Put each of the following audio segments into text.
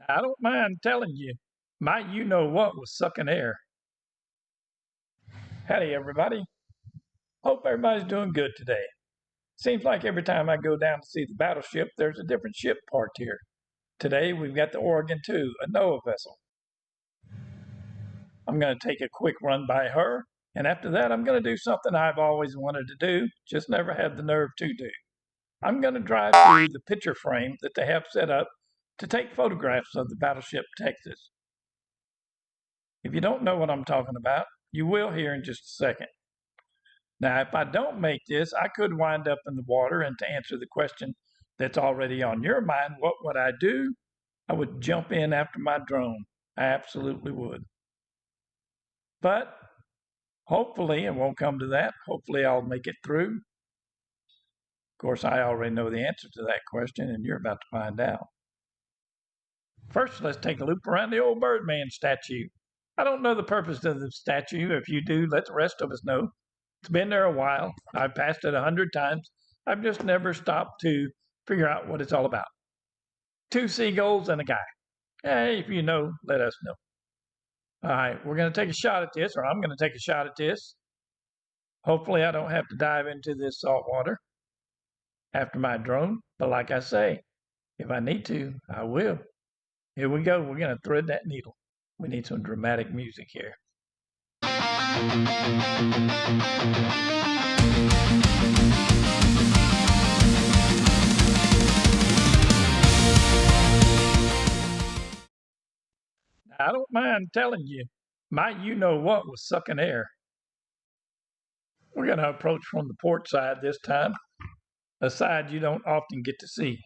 I don't mind telling you, my you-know-what was sucking air. Howdy, everybody. Hope everybody's doing good today. Seems like every time I go down to see the battleship, there's a different ship parked here. Today, we've got the Oregon II, a NOAA vessel. I'm going to take a quick run by her, and after that, I'm going to do something I've always wanted to do, just never had the nerve to do. I'm going to drive through the picture frame that they have set up to take photographs of the Battleship Texas. If you don't know what I'm talking about, you will hear in just a second. Now, if I don't make this, I could wind up in the water, and to answer the question that's already on your mind, what would I do? I would jump in after my drone. I absolutely would. But hopefully it won't come to that. Hopefully I'll make it through. Of course, I already know the answer to that question, and you're about to find out. First, let's take a loop around the old Birdman statue. I don't know the purpose of the statue. If you do, let the rest of us know. It's been there a while. I've passed it 100 times. I've just never stopped to figure out what it's all about. Two seagulls and a guy. Hey, if you know, let us know. All right, we're going to take a shot at this, or I'm going to take a shot at this. Hopefully, I don't have to dive into this salt water after my drone. But like I say, if I need to, I will. Here we go. We're going to thread that needle. We need some dramatic music here. I don't mind telling you, my you-know-what was sucking air. We're going to approach from the port side this time, a side you don't often get to see.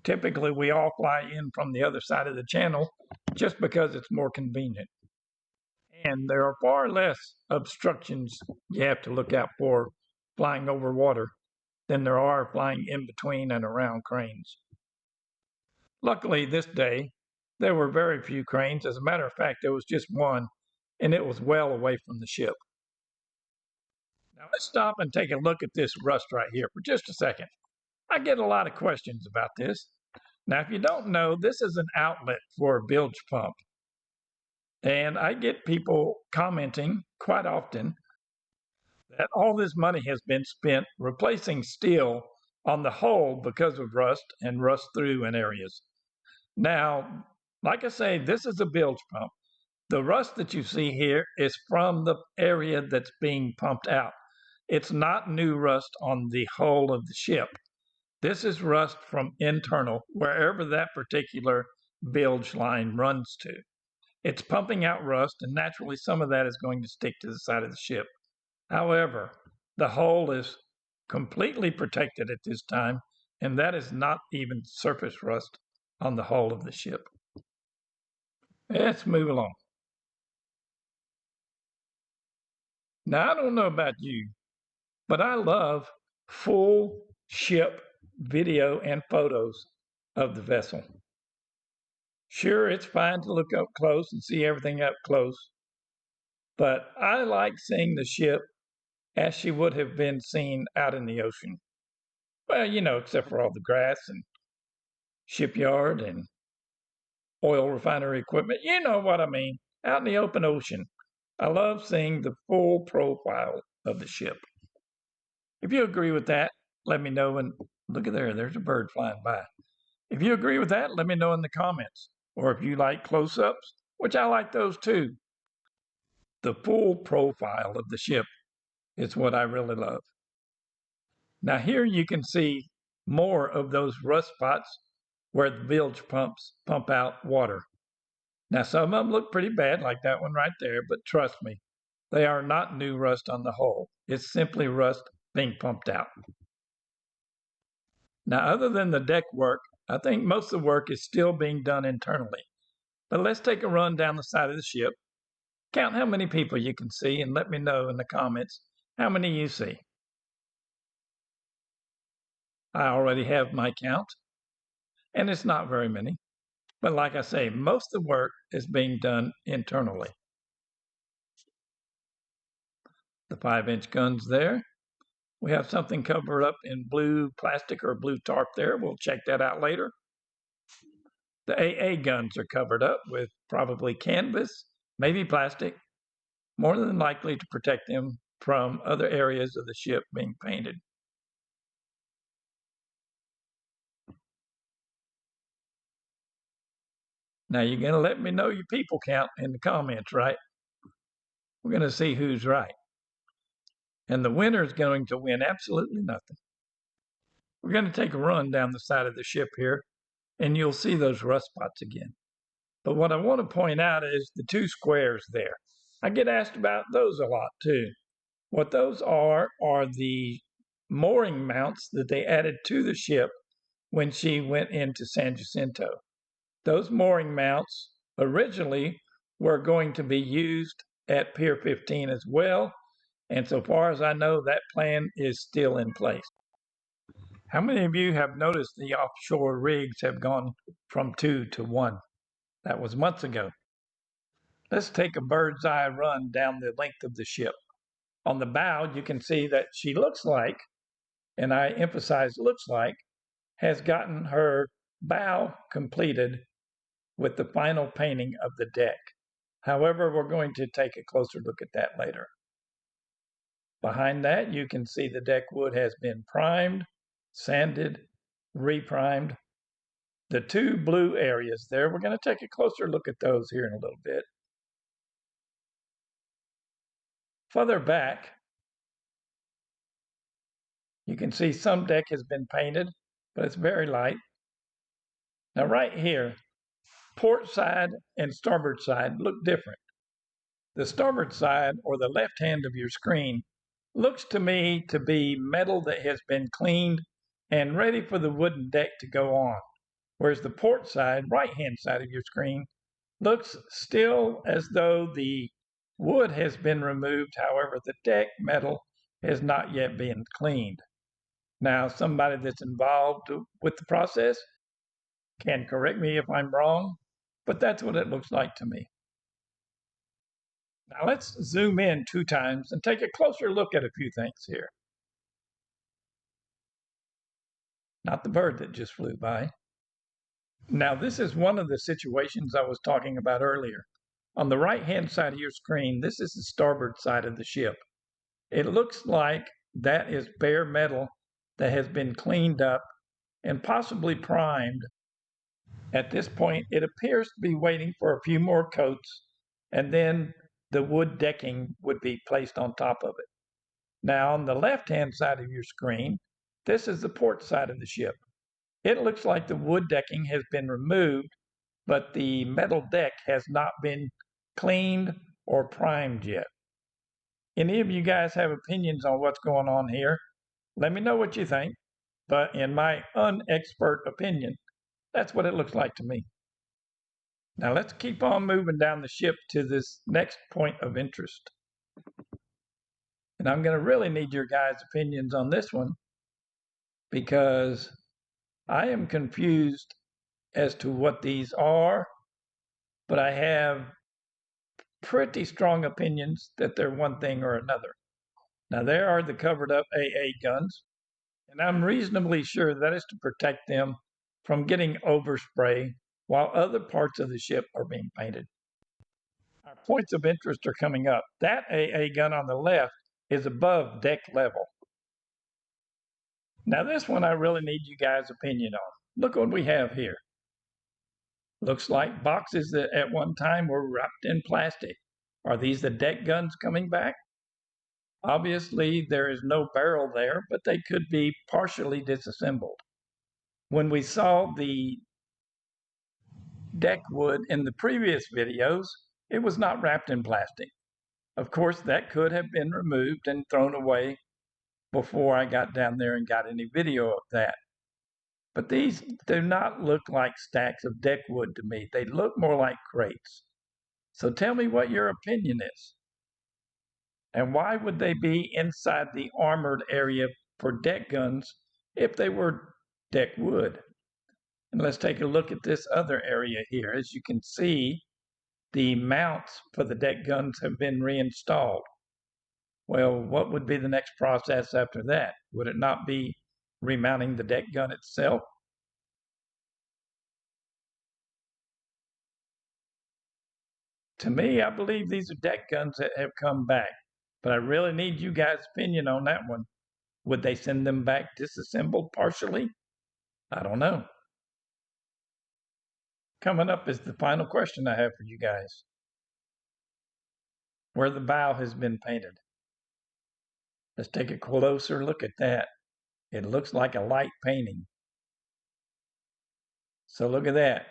Typically, we all fly in from the other side of the channel just because it's more convenient. And there are far less obstructions you have to look out for flying over water than there are flying in between and around cranes. Luckily, this day, there were very few cranes. As a matter of fact, there was just one, and it was well away from the ship. Now, let's stop and take a look at this rust right here for just a second. I get a lot of questions about this. Now, if you don't know, this is an outlet for a bilge pump. And I get people commenting quite often that all this money has been spent replacing steel on the hull because of rust and rust through in areas. Now, like I say, this is a bilge pump. The rust that you see here is from the area that's being pumped out. It's not new rust on the hull of the ship. This is rust from internal, wherever that particular bilge line runs to. It's pumping out rust, and naturally some of that is going to stick to the side of the ship. However, the hull is completely protected at this time, and that is not even surface rust on the hull of the ship. Let's move along. Now, I don't know about you, but I love full ship video and photos of the vessel. Sure, it's fine to look up close and see everything up close, but I like seeing the ship as she would have been seen out in the ocean. Well, you know, except for all the grass and shipyard and oil refinery equipment. You know what I mean, out in the open ocean. I love seeing the full profile of the ship. If you agree with that, let me know. And look at there's a bird flying by. If you agree with that, let me know in the comments. Or if you like close-ups, which I like those too. The full profile of the ship is what I really love. Now here you can see more of those rust spots where the bilge pumps pump out water. Now some of them look pretty bad, like that one right there, but trust me, they are not new rust on the hull. It's simply rust being pumped out. Now, other than the deck work, I think most of the work is still being done internally. But let's take a run down the side of the ship. Count how many people you can see and let me know in the comments how many you see. I already have my count, and it's not very many. But like I say, most of the work is being done internally. The 5-inch guns there. We have something covered up in blue plastic or blue tarp there. We'll check that out later. The AA guns are covered up with probably canvas, maybe plastic, more than likely to protect them from other areas of the ship being painted. Now you're going to let me know your people count in the comments, right? We're going to see who's right. And the winner is going to win absolutely nothing. We're going to take a run down the side of the ship here, and you'll see those rust spots again. But what I want to point out is the two squares there. I get asked about those a lot too. What those are the mooring mounts that they added to the ship when she went into San Jacinto. Those mooring mounts originally were going to be used at Pier 15 as well, and so far as I know, that plan is still in place. How many of you have noticed the offshore rigs have gone from 2 to 1? That was months ago. Let's take a bird's eye run down the length of the ship. On the bow, you can see that she looks like, and I emphasize looks like, has gotten her bow completed with the final painting of the deck. However, we're going to take a closer look at that later. Behind that, you can see the deck wood has been primed, sanded, reprimed. The two blue areas there, we're going to take a closer look at those here in a little bit. Further back, you can see some deck has been painted, but it's very light. Now right here, port side and starboard side look different. The starboard side, or the left hand of your screen, looks to me to be metal that has been cleaned and ready for the wooden deck to go on. Whereas the port side, right-hand side of your screen, looks still as though the wood has been removed. However, the deck metal has not yet been cleaned. Now, somebody that's involved with the process can correct me if I'm wrong, but that's what it looks like to me. Now let's zoom in 2 times and take a closer look at a few things here. Not the bird that just flew by. Now this is one of the situations I was talking about earlier. On the right-hand side of your screen, this is the starboard side of the ship. It looks like that is bare metal that has been cleaned up and possibly primed. At this point, it appears to be waiting for a few more coats, and then the wood decking would be placed on top of it. Now, on the left-hand side of your screen, this is the port side of the ship. It looks like the wood decking has been removed, but the metal deck has not been cleaned or primed yet. Any of you guys have opinions on what's going on here? Let me know what you think, but in my unexpert opinion, that's what it looks like to me. Now let's keep on moving down the ship to this next point of interest. And I'm going to really need your guys' opinions on this one because I am confused as to what these are, but I have pretty strong opinions that they're one thing or another. Now there are the covered up AA guns, and I'm reasonably sure that is to protect them from getting overspray while other parts of the ship are being painted. Our points of interest are coming up. That AA gun on the left is above deck level. Now this one I really need you guys' opinion on. Look what we have here. Looks like boxes that at one time were wrapped in plastic. Are these the deck guns coming back? Obviously there is no barrel there, but they could be partially disassembled. When we saw the deck wood in the previous videos, it was not wrapped in plastic. Of course, that could have been removed and thrown away before I got down there and got any video of that. But these do not look like stacks of deck wood to me. They look more like crates. So tell me what your opinion is. And why would they be inside the armored area for deck guns if they were deck wood? And let's take a look at this other area here. As you can see, the mounts for the deck guns have been reinstalled. Well, what would be the next process after that? Would it not be remounting the deck gun itself? To me, I believe these are deck guns that have come back, but I really need you guys' opinion on that one. Would they send them back disassembled partially? I don't know. Coming up is the final question I have for you guys. Where the bow has been painted. Let's take a closer look at that. It looks like a light painting. So look at that.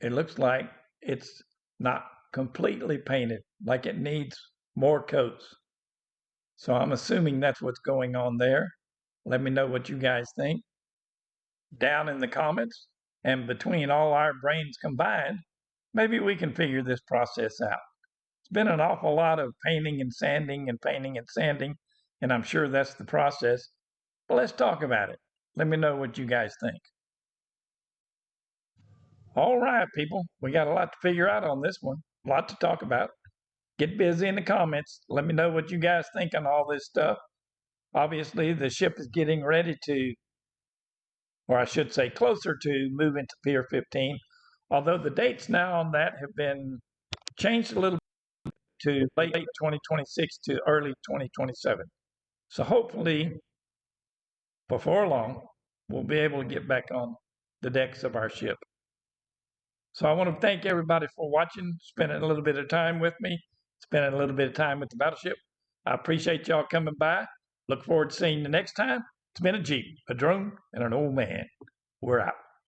It looks like it's not completely painted, like it needs more coats. So I'm assuming that's what's going on there. Let me know what you guys think down in the comments. And between all our brains combined, maybe we can figure this process out. It's been an awful lot of painting and sanding and painting and sanding, and I'm sure that's the process. But let's talk about it. Let me know what you guys think. All right, people, we got a lot to figure out on this one, a lot to talk about. Get busy in the comments. Let me know what you guys think on all this stuff. Obviously, the ship is getting ready to, or I should say closer to, move into Pier 15, although the dates now on that have been changed a little to late 2026 to early 2027. So hopefully, before long, we'll be able to get back on the decks of our ship. So I want to thank everybody for watching, spending a little bit of time with me, spending a little bit of time with the Battleship. I appreciate y'all coming by. Look forward to seeing you next time. It's been a Jeep, a drone, and an old man. We're out.